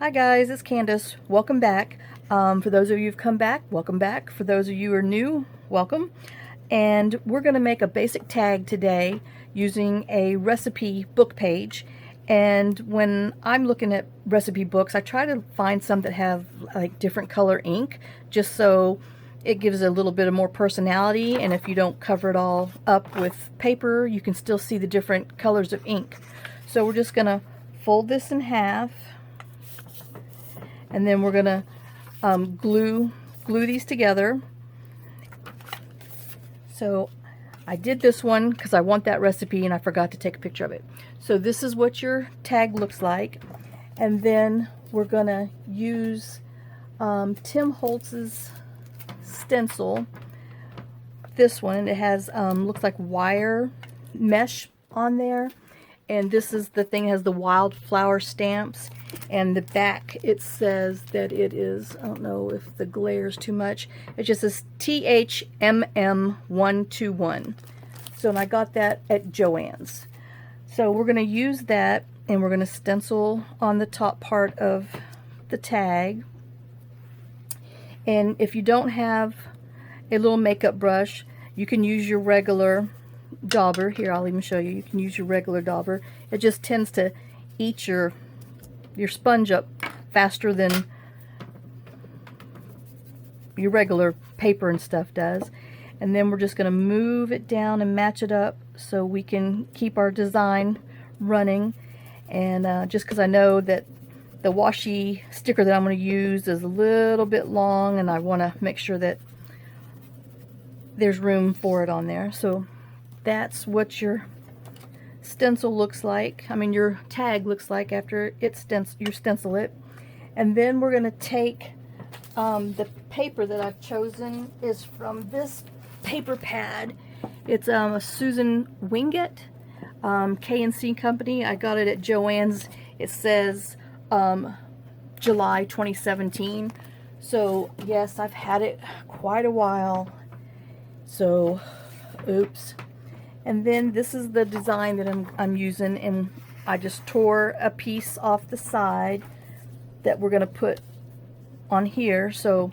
Hi guys, it's Candace. Welcome back. For those of you who've come back, welcome back. For those of you who are new, welcome. And we're going to make a basic tag today using a recipe book page. And when I'm looking at recipe books, I try to find some that have like different color ink, just so it gives a little bit of more personality. And if you don't cover it all up with paper, you can still see the different colors of ink. So we're just going to fold this in half. And then we're gonna glue these together. So I did this one because I want that recipe and I forgot to take a picture of it. So this is what your tag looks like. And then we're gonna use Tim Holtz's stencil. This one, it has looks like wire mesh on there. And this is the thing, has the wildflower stamps. And the back, it says that it is, I don't know if the glare is too much, it just says THMM121. So and I got that at Joann's. So we're going to use that, and we're going to stencil on the top part of the tag. And if you don't have a little makeup brush, you can use your regular dauber. Here, I'll even show you. You can use your regular dauber. It just tends to eat your sponge up faster than your regular paper and stuff does. And then we're just going to move it down and match it up so we can keep our design running. And just because I know that the washi sticker that I'm going to use is a little bit long, and I want to make sure that there's room for it on there. So that's what your stencil looks like. I mean, your tag looks like after you stencil it. And then we're going to take the paper that I've chosen is from this paper pad. It's a Susan Wingate K&C company. I got it at Joann's. It says July 2017. So yes, I've had it quite a while. So oops. And then this is the design that I'm using, and I just tore a piece off the side that we're going to put on here. So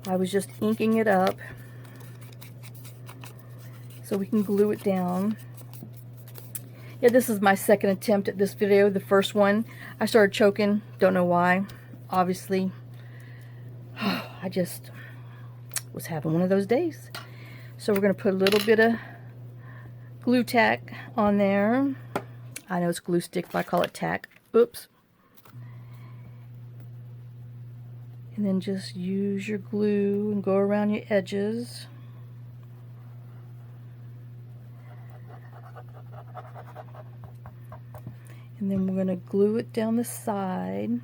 I was just inking it up so we can glue it down. Yeah, this is my second attempt at this video. The first one, I started choking. Don't know why. Obviously, I just was having one of those days. So we're going to put a little bit of glue tack on there. I know it's glue stick, but I call it tack. Oops. And then just use your glue and go around your edges. And then we're going to glue it down the side.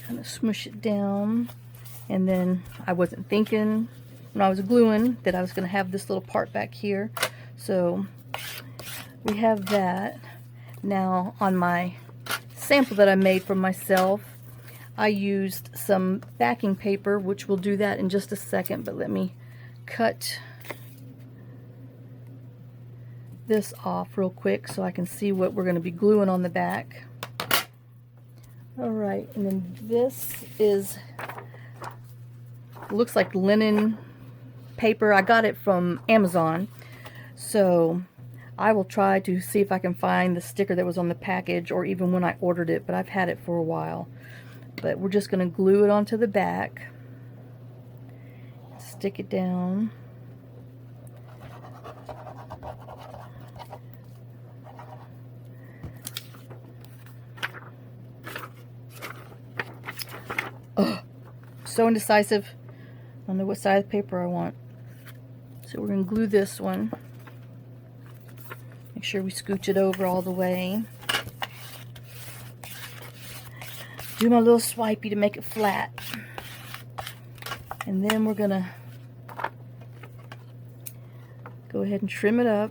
Kind of smush it down. And then I wasn't thinking when I was gluing that I was going to have this little part back here. So we have that. Now on my sample that I made for myself, I used some backing paper, which we'll do that in just a second, but let me cut this off real quick so I can see what we're going to be gluing on the back. Alright, and then this looks like linen paper. I got it from Amazon, so I will try to see if I can find the sticker that was on the package, or even when I ordered it, but I've had it for a while. But we're just going to glue it onto the back, stick it down. Oh, so indecisive. I don't know what side of the paper I want. So we're going to glue this one. Make sure we scooch it over all the way. Do my little swipey to make it flat. And then we're going to go ahead and trim it up.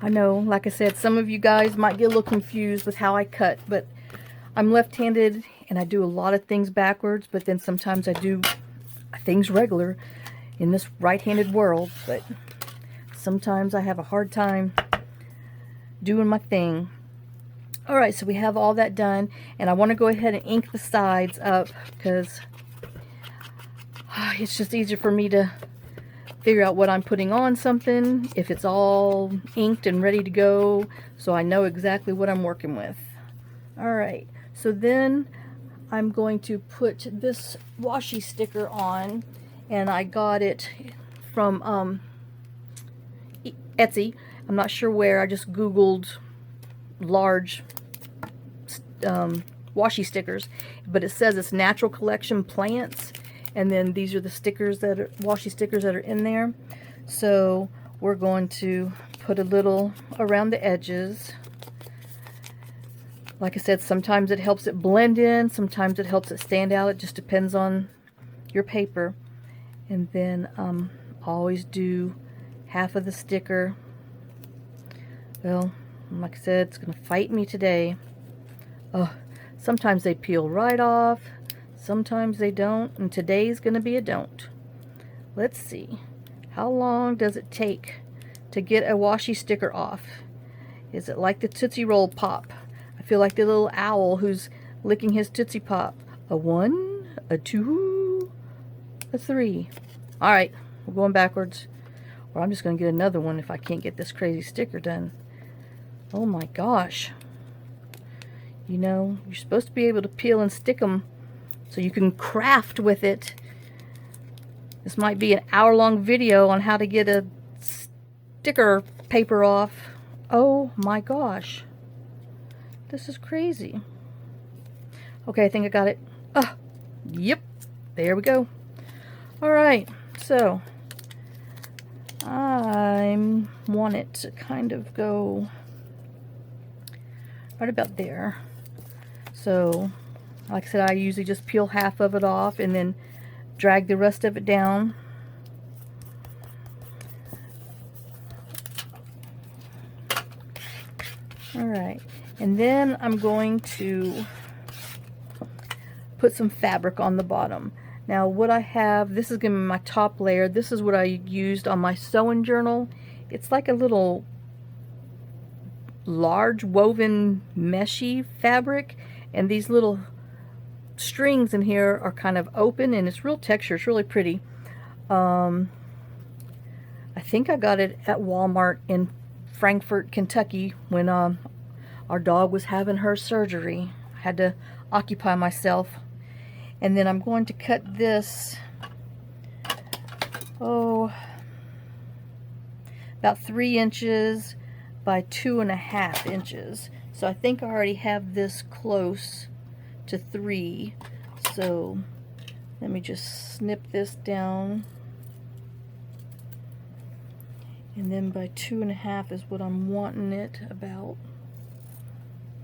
I know, like I said, some of you guys might get a little confused with how I cut, but I'm left-handed and I do a lot of things backwards, but then sometimes I do things regular in this right-handed world, but sometimes I have a hard time doing my thing. Alright, so we have all that done, and I want to go ahead and ink the sides up because it's just easier for me to figure out what I'm putting on something if it's all inked and ready to go, so I know exactly what I'm working with. Alright, so then I'm going to put this washi sticker on, and I got it from Etsy. I'm not sure where. I just googled large washi stickers, but it says it's Natural Collection Plants, and then these are the stickers that are washi stickers that are in there. So we're going to put a little around the edges. Like I said, sometimes it helps it blend in, sometimes it helps it stand out. It just depends on your paper. And then always do half of the sticker. Well, like I said, it's going to fight me today. Sometimes they peel right off, sometimes they don't, and today's going to be a don't. Let's see. How long does it take to get a washi sticker off? Is it like the Tootsie Roll Pop? I feel like the little owl who's licking his Tootsie Pop. A 1, a 2, a 3. Alright, we're going backwards. Or I'm just going to get another one if I can't get this crazy sticker done. Oh my gosh. You know, you're supposed to be able to peel and stick them so you can craft with it. This might be an hour-long video on how to get a sticker paper off. Oh my gosh. This is crazy. Okay, I think I got it. Yep. There we go. Alright, so I want it to kind of go right about there. So, like I said, I usually just peel half of it off and then drag the rest of it down. Alright, and then I'm going to put some fabric on the bottom. Now what I have, this is going to be my top layer. This is what I used on my sewing journal. It's like a little large woven meshy fabric, and these little strings in here are kind of open, and it's real texture. It's really pretty. I think I got it at Walmart in Frankfort, Kentucky when our dog was having her surgery. I had to occupy myself. And then I'm going to cut this, about 3 inches by 2.5 inches. So I think I already have this close to 3. So let me just snip this down. And then by 2.5 is what I'm wanting it about.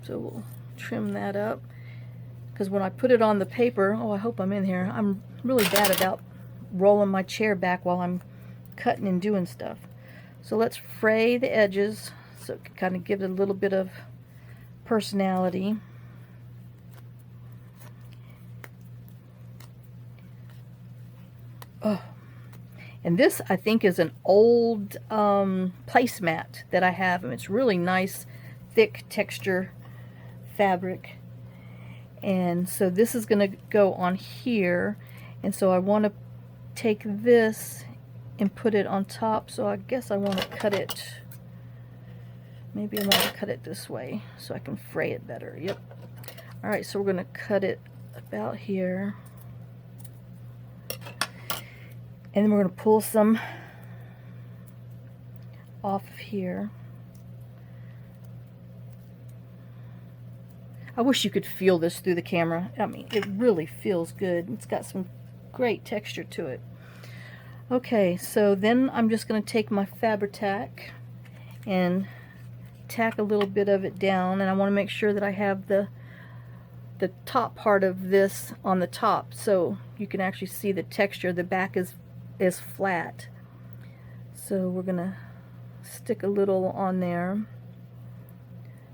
So we'll trim that up. Because when I put it on the paper, I hope I'm in here. I'm really bad about rolling my chair back while I'm cutting and doing stuff. So let's fray the edges so it can kind of give it a little bit of personality. And this, I think, is an old placemat that I have, and it's really nice, thick texture fabric. And so this is going to go on here, and so I want to take this and put it on top. So I guess I want to cut it, maybe I want to cut it this way so I can fray it better. Yep. Alright, so we're going to cut it about here. And then we're going to pull some off of here. I wish you could feel this through the camera. I mean, it really feels good. It's got some great texture to it. Okay, so then I'm just going to take my Fabri-Tac and tack a little bit of it down, and I want to make sure that I have the top part of this on the top so you can actually see the texture. The back is flat. So we're going to stick a little on there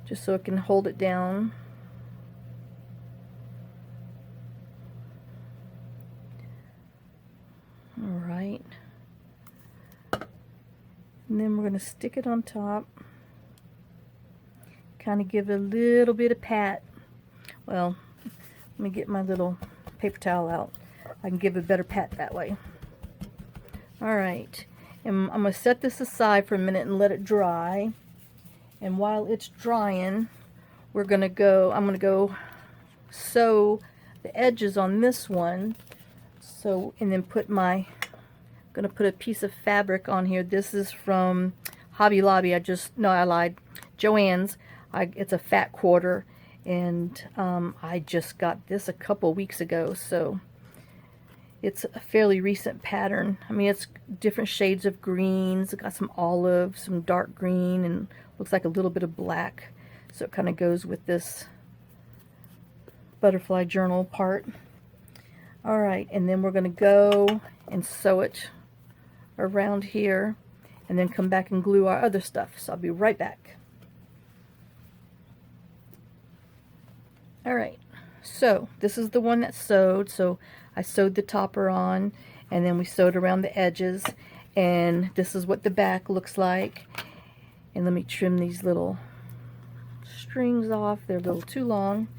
just so it can hold it down. All right. And then we're going to stick it on top. Kind of give it a little bit of pat. Well, let me get my little paper towel out. I can give it a better pat that way. All right. And I'm going to set this aside for a minute and let it dry. And while it's drying, I'm going to go sew the edges on this one. So, and then I'm going to put a piece of fabric on here. This is from Hobby Lobby. I lied. Joann's. It's a fat quarter, and I just got this a couple weeks ago, so it's a fairly recent pattern. I mean, it's different shades of greens. It got some olive, some dark green, and looks like a little bit of black. So it kind of goes with this butterfly journal part. All right, and then we're going to go and sew it around here, and then come back and glue our other stuff. So I'll be right back. All right, so this is the one that's sewed. So I sewed the topper on, and then we sewed around the edges, and this is what the back looks like. And let me trim these little strings off. They're a little too long.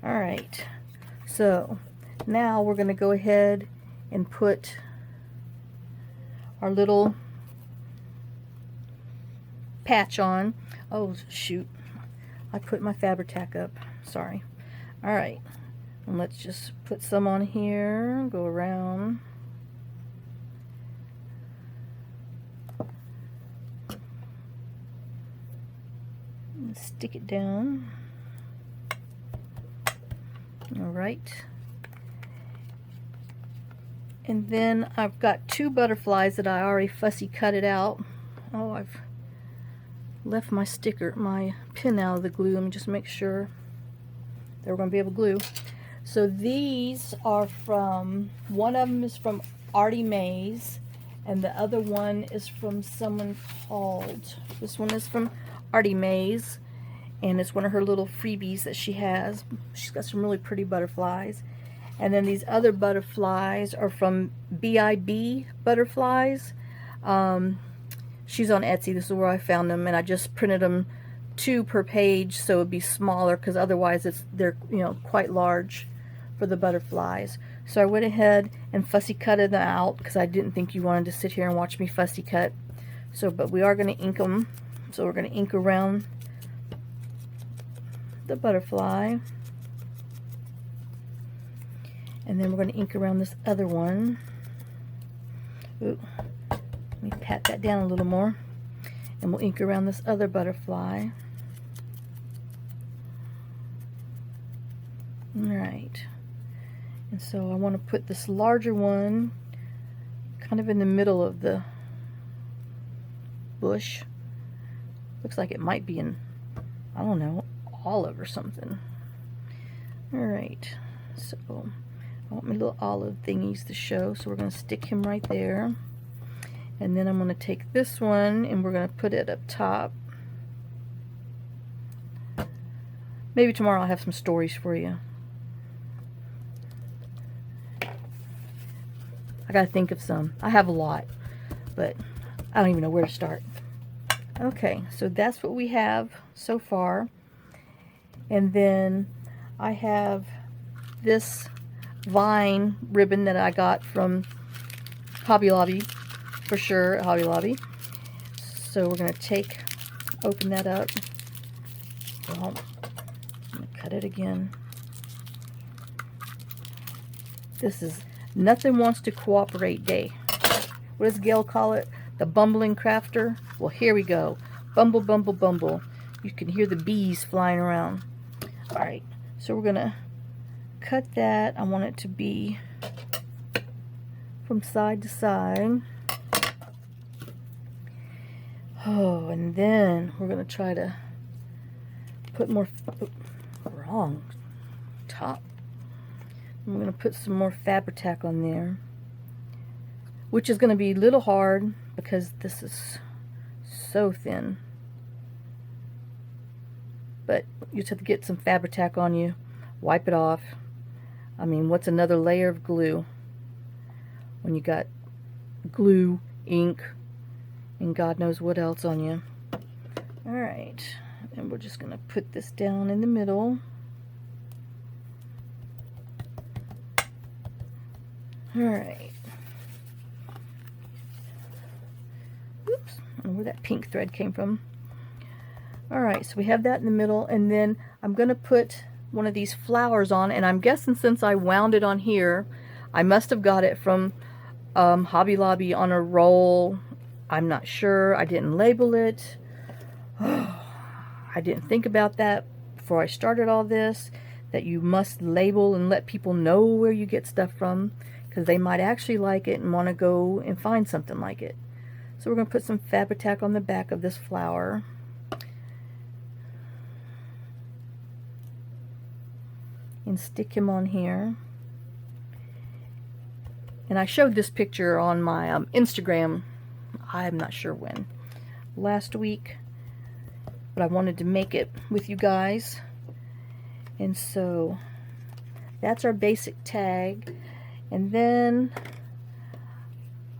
All right, so now we're going to go ahead and put our little patch on. Oh shoot, I put my Fabri-Tac up, sorry. All right, and let's just put some on here, go around. And stick it down. All right. And then I've got two butterflies that I already fussy cut it out. Oh, I've left my pin out of the glue. Let me just make sure that we're going to be able to glue. So these are one of them is from Artie Mays, and the other one is from someone called, this one is from Artie Mays, and it's one of her little freebies that she has. She's got some really pretty butterflies. And then these other butterflies are from BIB Butterflies. She's on Etsy. This is where I found them, and I just printed them 2 per page so it'd be smaller, because otherwise they're quite large for the butterflies. So I went ahead and fussy cutted them out because I didn't think you wanted to sit here and watch me fussy cut. So, but we are going to ink them. So we're going to ink around the butterfly. And then we're going to ink around this other one. Ooh, let me pat that down a little more. And we'll ink around this other butterfly. Alright. And so I want to put this larger one kind of in the middle of the bush. Looks like it might be in, I don't know, olive or something. Alright. So I want my little olive thingies to show, so we're going to stick him right there. And then I'm going to take this one and we're going to put it up top. Maybe tomorrow I'll have some stories for you. I got to think of some. I have a lot, but I don't even know where to start. Okay, so that's what we have so far. And then I have this vine ribbon that I got from Hobby Lobby, for sure, at Hobby Lobby. So we're going to open that up. Well, I'm going to cut it again. This is Nothing Wants to Cooperate Day. What does Gail call it? The bumbling crafter? Well, here we go. Bumble, bumble, bumble. You can hear the bees flying around. Alright, so we're going to cut that. I want it to be from side to side. Oh, and then we're going to try to put more, wrong top. I'm going to put some more Fabri-Tac on there, which is going to be a little hard because this is so thin. But you just have to get some Fabri-Tac on you, wipe it off. I mean, what's another layer of glue when you got glue, ink, and God knows what else on you. Alright, and we're just going to put this down in the middle. Alright. Oops, I don't know where that pink thread came from. Alright, so we have that in the middle, and then I'm going to put one of these flowers on, and I'm guessing since I wound it on here, I must have got it from Hobby Lobby on a roll. I'm not sure. I didn't label it. I didn't think about that before I started all this, that you must label and let people know where you get stuff from, because they might actually like it and want to go and find something like it. So we're going to put some Fabri-Tac on the back of this flower. And stick him on here. And I showed this picture on my Instagram, I'm not sure when, last week, but I wanted to make it with you guys. And so that's our basic tag. And then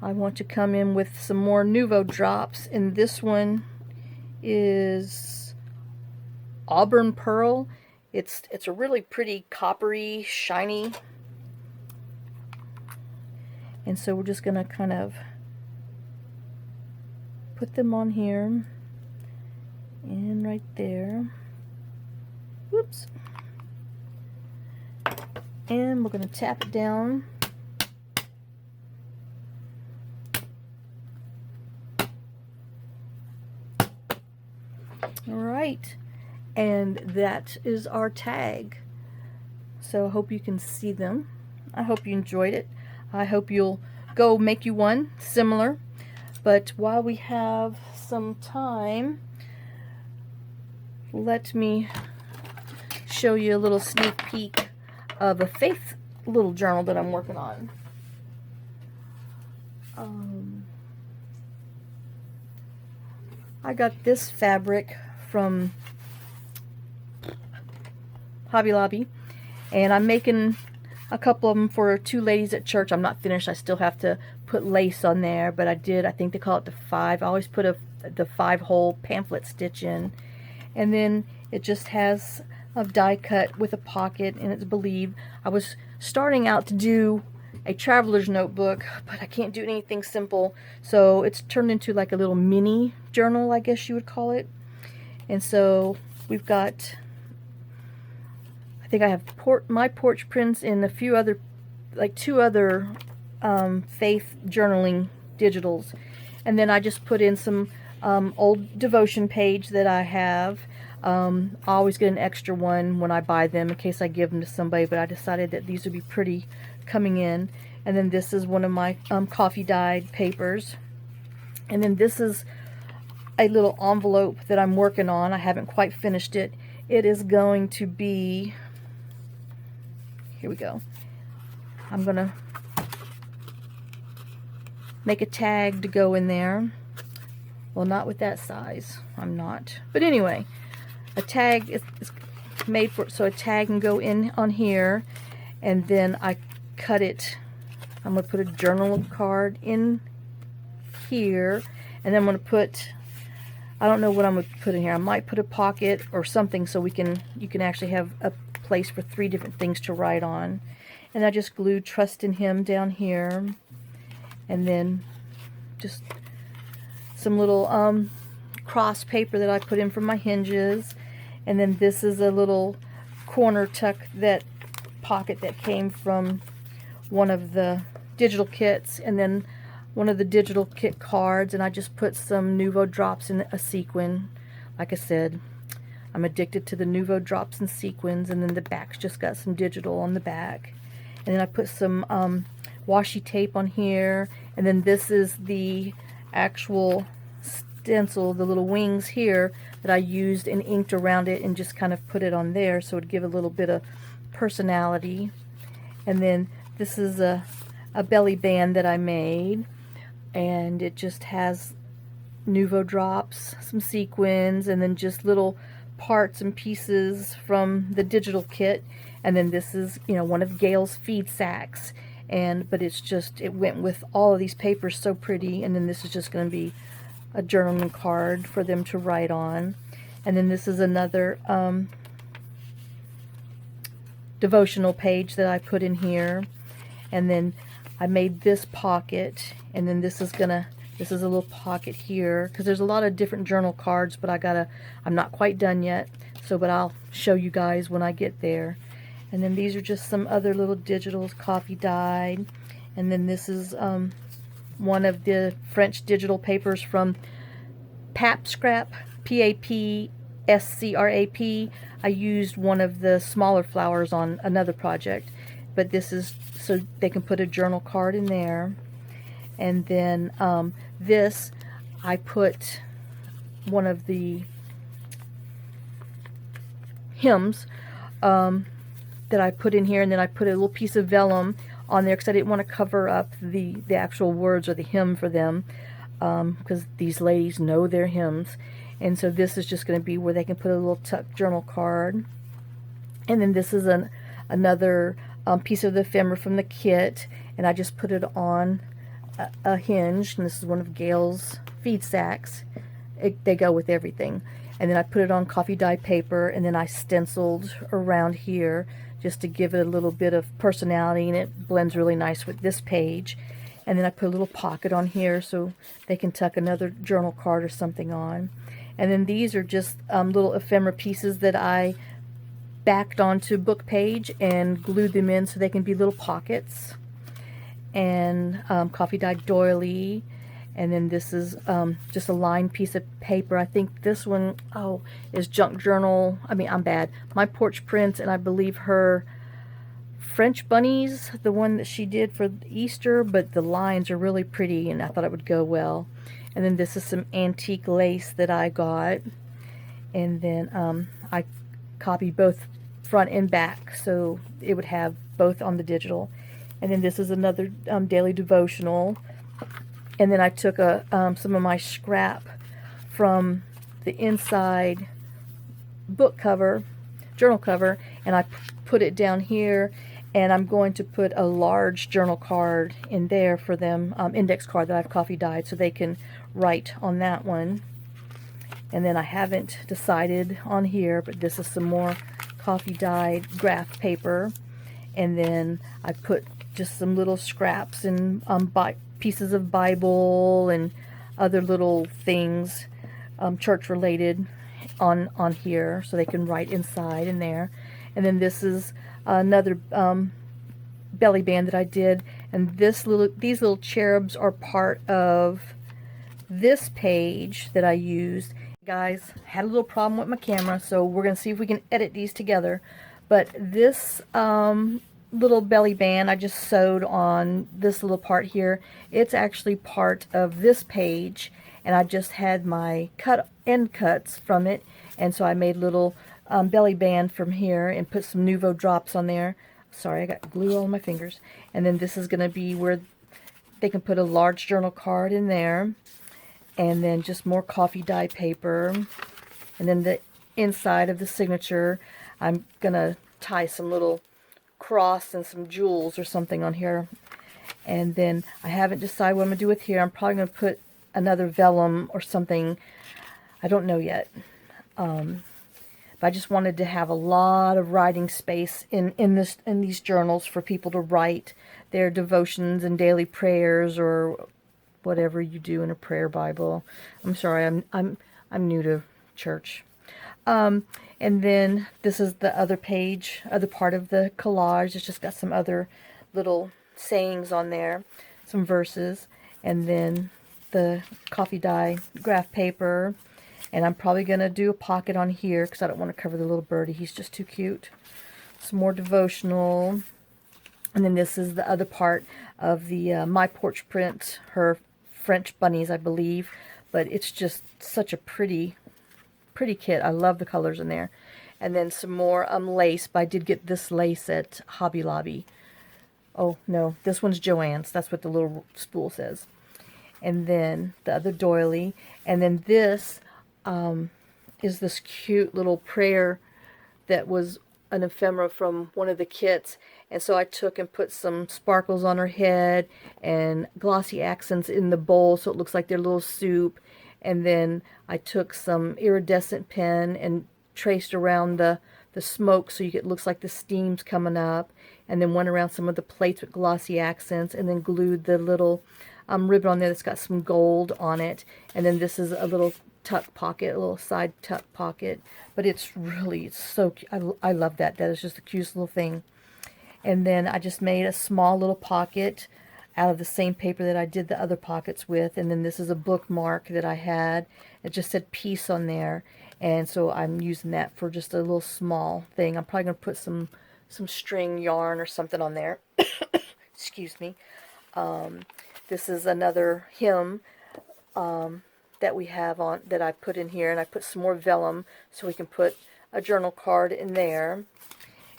I want to come in with some more Nuvo drops, and this one is Auburn Pearl. It's a really pretty coppery, shiny. And so we're just going to kind of put them on here and right there. Whoops. And we're going to tap it down. All right. And that is our tag. So I hope you can see them. I hope you enjoyed it. I hope you'll go make you one similar. But while we have some time, let me show you a little sneak peek of a faith little journal that I'm working on. I got this fabric from Hobby Lobby, and I'm making a couple of them for two ladies at church. I'm not finished. I still have to put lace on there, but I think they call it the 5. I always put the 5-hole pamphlet stitch in, and then it just has a die cut with a pocket, and it's Believe. I was starting out to do a traveler's notebook, but I can't do anything simple, so it's turned into like a little mini journal, I guess you would call it. And so we've got, I think I have my porch prints and a few other, like 2 other faith journaling digitals. And then I just put in some old devotion page that I have. I always get an extra one when I buy them in case I give them to somebody, but I decided that these would be pretty coming in. And then this is one of my coffee dyed papers. And then this is a little envelope that I'm working on. I haven't quite finished it. It is going to be, here we go. I'm gonna make a tag to go in there. Well, not with that size. I'm not. But anyway, a tag is made for it so a tag can go in on here, and then I cut it. I'm going to put a journal card in here, and then I'm going to put, I don't know what I'm going to put in here. I might put a pocket or something so you can actually have a place for 3 different things to write on. And I just glued Trust in Him down here, and then just some little cross paper that I put in for my hinges. And then this is a little corner tuck that pocket that came from one of the digital kits, and then one of the digital kit cards, and I just put some Nuvo drops in a sequin. Like I said, I'm addicted to the Nuvo drops and sequins. And then the back's just got some digital on the back, and then I put some washi tape on here. And then this is the actual stencil, the little wings here that I used and inked around it and just kind of put it on there so it'd give a little bit of personality. And then this is a belly band that I made, and it just has Nuvo drops, some sequins, and then just little parts and pieces from the digital kit. And then this is, you know, one of Gail's feed sacks, but it's just, it went with all of these papers so pretty. And then this is just going to be a journaling card for them to write on. And then this is another devotional page that I put in here. And then I made this pocket, and then this is a little pocket here, because there's a lot of different journal cards, but I'm not quite done yet, but I'll show you guys when I get there. And then these are just some other little digitals, coffee dyed. And then this is one of the French digital papers from Pap Scrap, P-A-P-S-C-R-A-P. I used one of the smaller flowers on another project, but this is so they can put a journal card in there. And then this, I put one of the hymns that I put in here, and then I put a little piece of vellum on there because I didn't want to cover up the actual words or the hymn for them, because these ladies know their hymns. And so this is just going to be where they can put a little tuck journal card. And then this is another piece of the ephemera from the kit, and I just put it on a hinge, and this is one of Gail's feed sacks. They go with everything. And then I put it on coffee dye paper, and then I stenciled around here just to give it a little bit of personality, and it blends really nice with this page. And then I put a little pocket on here so they can tuck another journal card or something on. And then these are just little ephemera pieces that I backed onto book page and glued them in so they can be little pockets. And coffee dyed doily. And then this is just a lined piece of paper. I think this one, is Junk Journal. I'm bad. My Porch Prints, and I believe her French bunnies, the one that she did for Easter, but the lines are really pretty, and I thought it would go well. And then this is some antique lace that I got. And then I copied both front and back, so it would have both on the digital. And then this is another daily devotional. And then I took some of my scrap from the inside book cover, journal cover, and I put it down here. And I'm going to put a large journal card in there for them, index card that I've coffee dyed, so they can write on that one. And then I haven't decided on here, but this is some more coffee dyed graph paper. And then I put just some little scraps and pieces of Bible and other little things, church related, on here, so they can write inside in there. And then this is another belly band that I did, and these little cherubs are part of this page that I used. Guys, had a little problem with my camera, so we're gonna see if we can edit these together. But this little belly band I just sewed on this little part here. It's actually part of this page, and I just had my end cuts from it, and so I made little belly band from here and put some Nuvo drops on there. Sorry, I got glue all on my fingers. And then this is going to be where they can put a large journal card in there, and then just more coffee dye paper. And then the inside of the signature, I'm going to tie some little cross and some jewels or something on here. And then I haven't decided what I'm going to do with here. I'm probably going to put another vellum or something. I don't know yet. But I just wanted to have a lot of writing space in these journals for people to write their devotions and daily prayers, or whatever you do in a prayer Bible. I'm sorry, I'm new to church. And then this is the other page, other part of the collage. It's just got some other little sayings on there, some verses, and then the coffee dye graph paper. And I'm probably going to do a pocket on here because I don't want to cover the little birdie. He's just too cute. Some more devotional. And then this is the other part of the My Porch Print, her French bunnies, I believe. But it's just such a pretty kit. I love the colors in there. And then some more lace. But I did get this lace at Hobby Lobby. Oh, no. This one's Joann's. That's what the little spool says. And then the other doily. And then this is this cute little prayer that was an ephemera from one of the kits, and so I took and put some sparkles on her head and glossy accents in the bowl so it looks like they're little soup. And then I took some iridescent pen and traced around the smoke so it looks like the steam's coming up, and then went around some of the plates with glossy accents, and then glued the little ribbon on there that's got some gold on it. And then this is a little tuck pocket, a little side tuck pocket, but it's so cute. I love that. That is just the cutest little thing. And then I just made a small little pocket out of the same paper that I did the other pockets with. And then this is a bookmark that I had. It just said peace on there, and so I'm using that for just a little small thing. I'm probably going to put some string yarn or something on there. Excuse me. This is another hymn that we have on, that I put in here, and I put some more vellum so we can put a journal card in there.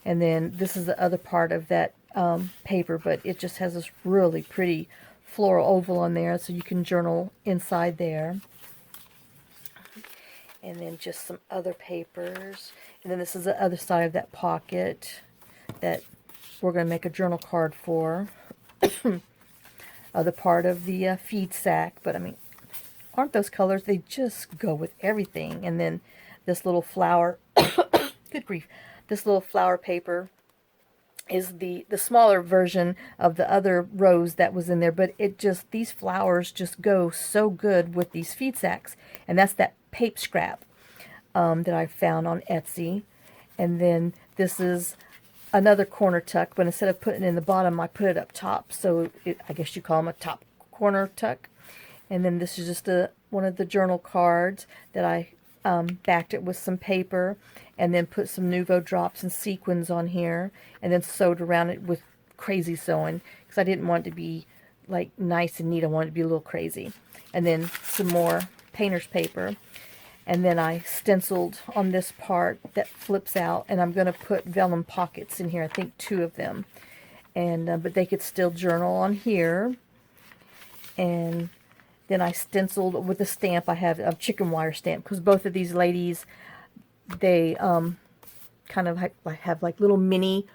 And then this is the other part of that paper, but it just has this really pretty floral oval on there, so you can journal inside there. And then just some other papers. And then this is the other side of that pocket that we're going to make a journal card for. Other part of the feed sack, but I mean, aren't those colors? They just go with everything. And then this little flower, good grief, this little flower paper is the smaller version of the other rose that was in there, but these flowers just go so good with these feed sacks. And that's that pape scrap that I found on Etsy. And then this is another corner tuck, but instead of putting it in the bottom, I put it up top, so I guess you call them a top corner tuck. And then this is just one of the journal cards that I backed it with some paper, and then put some Nuvo drops and sequins on here, and then sewed around it with crazy sewing, because I didn't want it to be like nice and neat. I wanted it to be a little crazy. And then some more painter's paper. And then I stenciled on this part that flips out, and I'm going to put vellum pockets in here. I think 2 of them. And but they could still journal on here. And then I stenciled with a stamp. I have a chicken wire stamp, because both of these ladies, they kind of have like little mini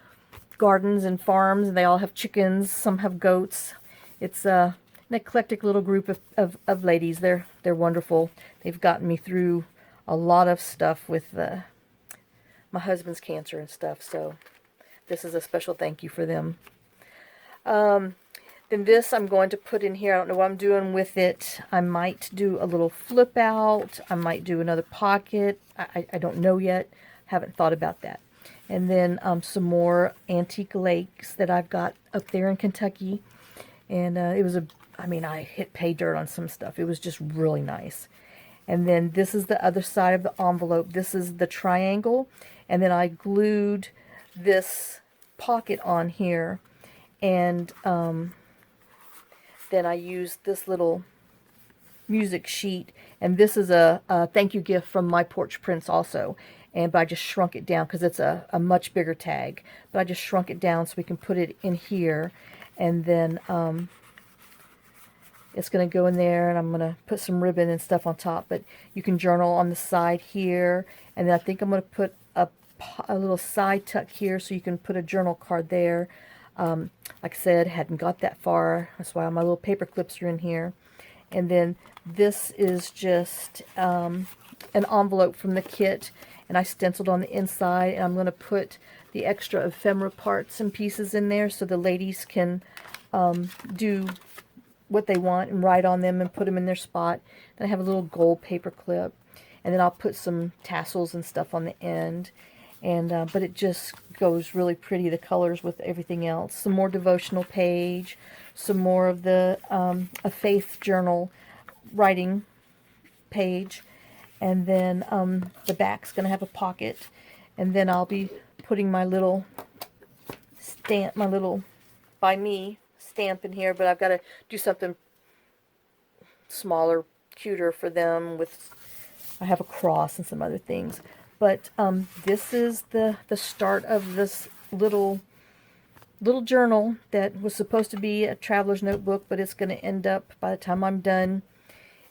gardens and farms, and they all have chickens. Some have goats. It's an eclectic little group of ladies. They're wonderful. They've gotten me through a lot of stuff with my husband's cancer and stuff, so this is a special thank you for them. Then this I'm going to put in here. I don't know what I'm doing with it. I might do a little flip out. I might do another pocket. I don't know yet. Haven't thought about that. And then some more antique lakes that I've got up there in Kentucky. And it was I hit pay dirt on some stuff. It was just really nice. And then this is the other side of the envelope. This is the triangle. And then I glued this pocket on here. And then I used this little music sheet. And this is a thank you gift from My Porch Prince also. But I just shrunk it down because it's a much bigger tag. But I just shrunk it down so we can put it in here. And then it's going to go in there, and I'm going to put some ribbon and stuff on top. But you can journal on the side here. And then I think I'm going to put a little side tuck here so you can put a journal card there. Like I said, hadn't got that far. That's why my little paper clips are in here. And then this is just an envelope from the kit, and I stenciled on the inside, and I'm going to put the extra ephemera parts and pieces in there so the ladies can do what they want and write on them and put them in their spot. Then I have a little gold paper clip, and then I'll put some tassels and stuff on the end. And but it just goes really pretty, the colors with everything else. Some more devotional page, some more of the a faith journal writing page, and then the back's going to have a pocket. And then I'll be putting my little stamp, my little by me stamp in here, but I've got to do something smaller, cuter for them. With I have a cross and some other things. But this is the start of this little journal that was supposed to be a traveler's notebook, but it's going to end up, by the time I'm done,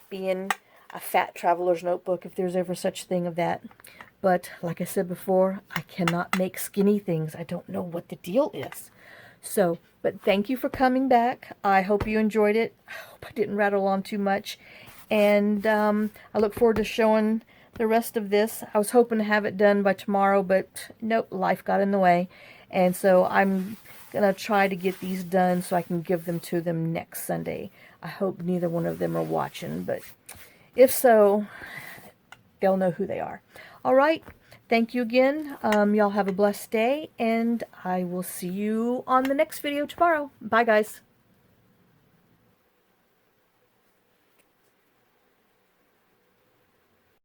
being a fat traveler's notebook, if there's ever such thing of that. But like I said before, I cannot make skinny things. I don't know what the deal is. So, but thank you for coming back. I hope you enjoyed it. I hope I didn't rattle on too much. And I look forward to showing the rest of this. I was hoping to have it done by tomorrow, but nope, life got in the way. And so I'm going to try to get these done so I can give them to them next Sunday. I hope neither one of them are watching, but if so, they'll know who they are. All right. Thank you again. Y'all have a blessed day, and I will see you on the next video tomorrow. Bye, guys.